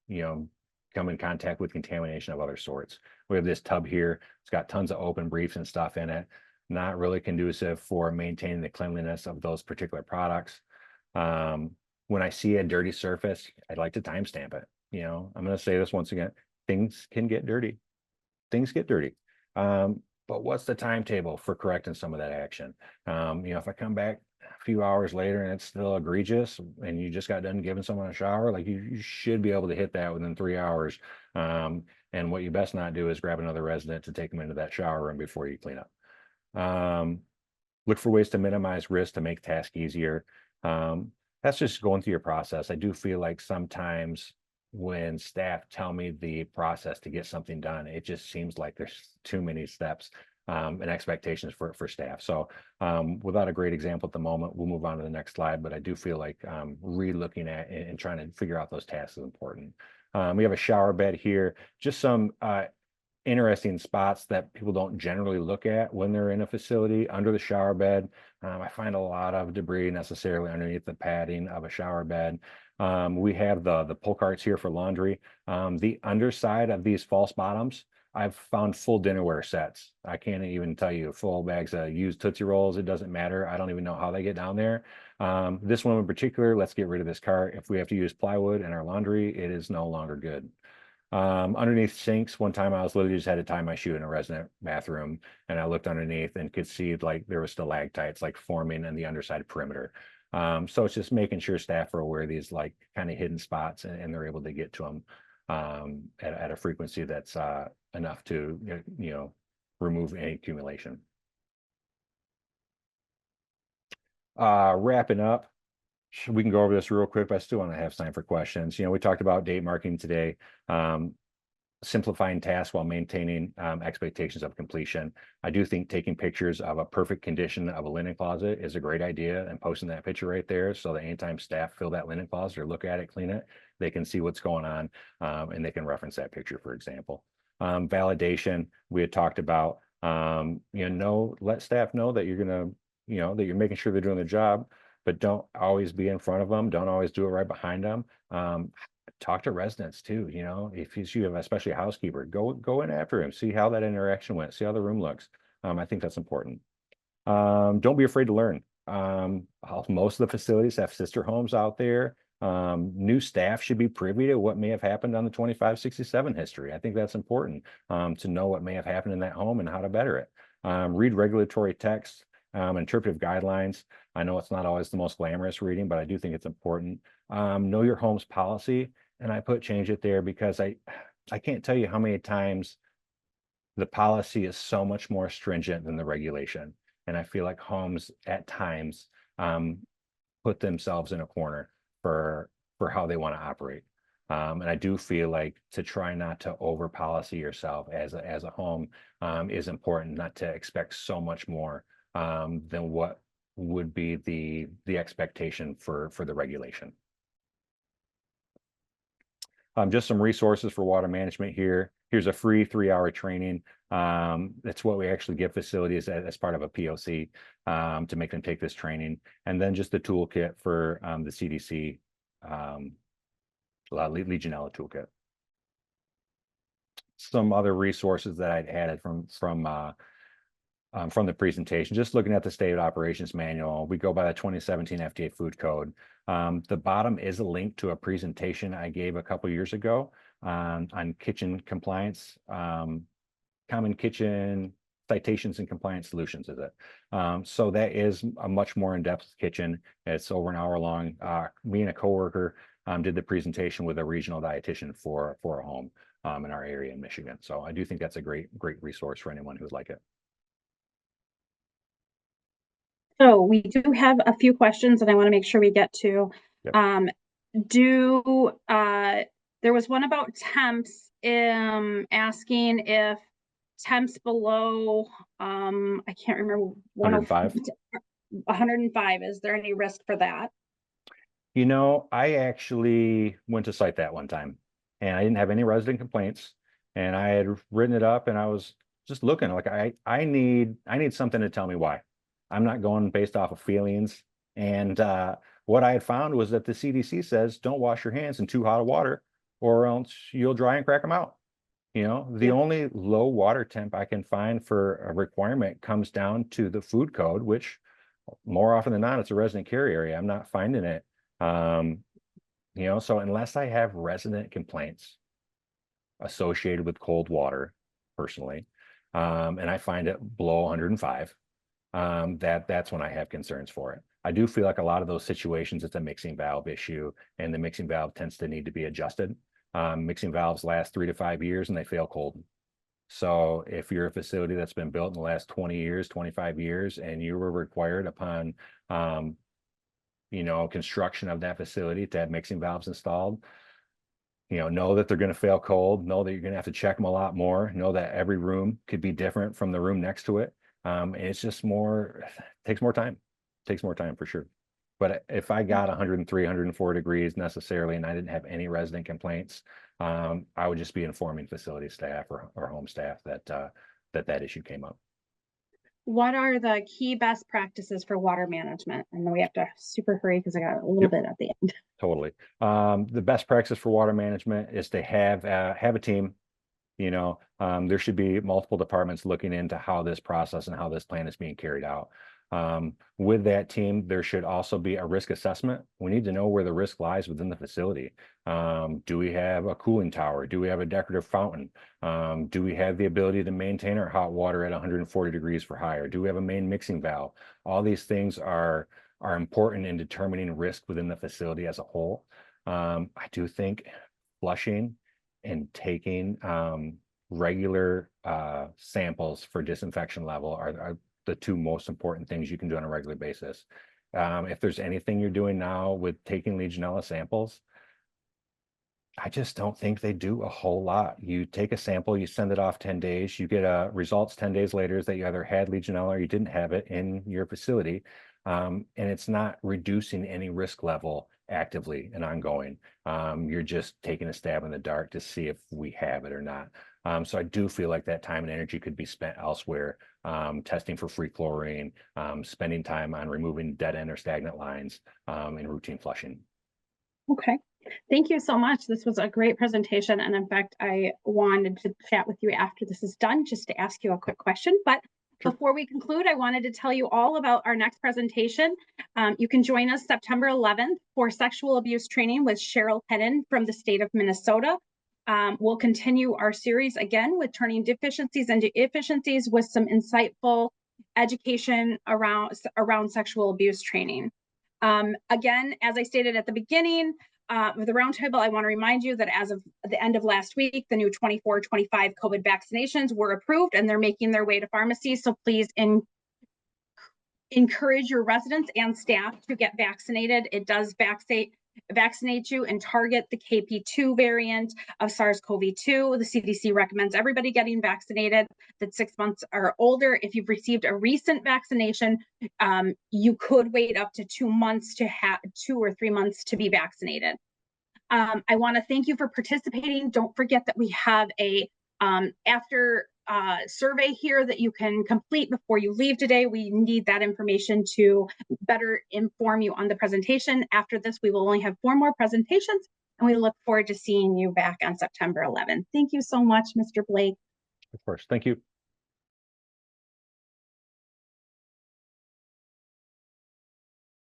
you know, come in contact with contamination of other sorts? We have this tub here. It's got tons of open briefs and stuff in it. Not really conducive for maintaining the cleanliness of those particular products. When I see a dirty surface, I'd like to timestamp it. You know, I'm going to say this once again: things can get dirty. Things get dirty. But what's the timetable for correcting some of that action? You know, if I come back a few hours later and it's still egregious, and you just got done giving someone a shower, like you should be able to hit that within 3 hours. And what you best not do is grab another resident to take them into that shower room before you clean up. Look for ways to minimize risk to make tasks easier. That's just going through your process. I do feel like sometimes when staff tell me the process to get something done, it just seems like there's too many steps and expectations for staff. So without a great example at the moment, we'll move on to the next slide. But I do feel like re-looking at and trying to figure out those tasks is important. We have a shower bed here, just some interesting spots that people don't generally look at when they're in a facility. Under the shower bed, I find a lot of debris necessarily underneath the padding of a shower bed. We have the pull carts here for laundry. The underside of these false bottoms, I've found full dinnerware sets. I can't even tell you, full bags of used Tootsie Rolls. It doesn't matter. I don't even know how they get down there. This one in particular, let's get rid of this cart. If we have to use plywood in our laundry, it is no longer good. Underneath sinks, one time I was literally just had to tie my shoe in a resident bathroom, and I looked underneath and could see like there was stalactites like forming in the underside perimeter. So it's just making sure staff are aware of these like kind of hidden spots, and they're able to get to them at a frequency that's enough to you know, remove any accumulation. Wrapping up, we can go over this real quick, but I still want to have time for questions. You know, we talked about date marking today, simplifying tasks while maintaining expectations of completion. I do think taking pictures of a perfect condition of a linen closet is a great idea, and posting that picture right there so that anytime staff fill that linen closet or look at it, clean it, they can see what's going on, and they can reference that picture, for example. Validation, we had talked about, you know, let staff know that you're going to, you know, that you're making sure they're doing their job, but don't always be in front of them. Don't always do it right behind them. Talk to residents too. You know, if you have especially a housekeeper, go in after him, see how that interaction went, see how the room looks. I think that's important. Don't be afraid to learn. Most of the facilities have sister homes out there. New staff should be privy to what may have happened on the 2567 history. I think that's important, to know what may have happened in that home and how to better it. Read regulatory text, interpretive guidelines. I know it's not always the most glamorous reading, but I do think it's important. Know your home's policy, and I put change it there because I can't tell you how many times the policy is so much more stringent than the regulation. And I feel like homes at times put themselves in a corner for how they want to operate. And I do feel like to try not to over policy yourself as a home is important, not to expect so much more than what would be the expectation for the regulation. Just some resources for water management here. here's a free 3-hour training. That's what we actually give facilities as part of a POC to make them take this training. And then just the toolkit for the CDC Legionella toolkit. Some other resources that I'd added from the presentation, just looking at the state operations manual, we go by the 2017 FDA food code. The bottom is a link to a presentation I gave a couple years ago on kitchen compliance, common kitchen citations and compliance solutions, is it? So that is a much more in-depth kitchen. It's over an hour long. Me and a coworker did the presentation with a regional dietitian for a home in our area in Michigan. So I do think that's a great resource for anyone who would like it. So we do have a few questions that I want to make sure we get to. Yep. There was one about temps, asking if temps below, I can't remember, 105. 105, is there any risk for that? You know, I actually went to cite that one time and I didn't have any resident complaints, and I had written it up and I was just looking like I need something to tell me why. I'm not going based off of feelings. And what I had found was that the CDC says don't wash your hands in too hot of water or else you'll dry and crack them out. You know, the only low water temp I can find for a requirement comes down to the food code, which more often than not, it's a resident carry area. I'm not finding it. You know, so unless I have resident complaints associated with cold water personally, and I find it below 105, that's when I have concerns for it. I do feel like a lot of those situations, it's a mixing valve issue, and the mixing valve tends to need to be adjusted. Mixing valves last 3 to 5 years and they fail cold. So if you're a facility that's been built in the last 20 years, 25 years, and you were required upon, you know, construction of that facility to have mixing valves installed, you know that they're going to fail cold, know that you're going to have to check them a lot more, know that every room could be different from the room next to it. And it's just takes more time for sure. But if I got 103, 104 degrees necessarily, and I didn't have any resident complaints, I would just be informing facility staff or home staff that issue came up. What are the key best practices for water management? And then we have to super hurry because I got a little bit at the end. Totally. The best practice for water management is to have a team. You know, there should be multiple departments looking into how this process and how this plan is being carried out. With that team, there should also be a risk assessment. We need to know where the risk lies within the facility. Do we have a cooling tower? Do we have a decorative fountain? Do we have the ability to maintain our hot water at 140 degrees for higher? Do we have a main mixing valve? All these things are important in determining risk within the facility as a whole. I do think flushing and taking regular samples for disinfection level are the two most important things you can do on a regular basis. If there's anything you're doing now with taking Legionella samples, I just don't think they do a whole lot. You take a sample, you send it off 10 days, you get results 10 days later that you either had Legionella or you didn't have it in your facility. And it's not reducing any risk level actively and ongoing. You're just taking a stab in the dark to see if we have it or not. So I do feel like that time and energy could be spent elsewhere, testing for free chlorine, spending time on removing dead end or stagnant lines, and routine flushing. Okay. Thank you so much. This was a great presentation. And in fact, I wanted to chat with you after this is done, just to ask you a quick question. But Sure. Before we conclude, I wanted to tell you all about our next presentation. You can join us September 11th for sexual abuse training with Cheryl Hedden from the state of Minnesota. We'll continue our series again with turning deficiencies into efficiencies with some insightful education around sexual abuse training. Again, as I stated at the beginning, with the Roundtable, I want to remind you that as of the end of last week, the new 24-25 COVID vaccinations were approved and they're making their way to pharmacies. So please encourage your residents and staff to get vaccinated. It does vaccinate you and target the KP2 variant of SARS-CoV-2. The CDC recommends everybody getting vaccinated that's 6 months or older. If you've received a recent vaccination, you could wait up to 2 months to have 2 or 3 months to be vaccinated. I want to thank you for participating. Don't forget that we have a After survey here that you can complete before you leave today. We need that information to better inform you on the presentation. After this, we will only have 4 more presentations, and we look forward to seeing you back on September 11th. Thank you so much, Mr. Blake. Of course. Thank you.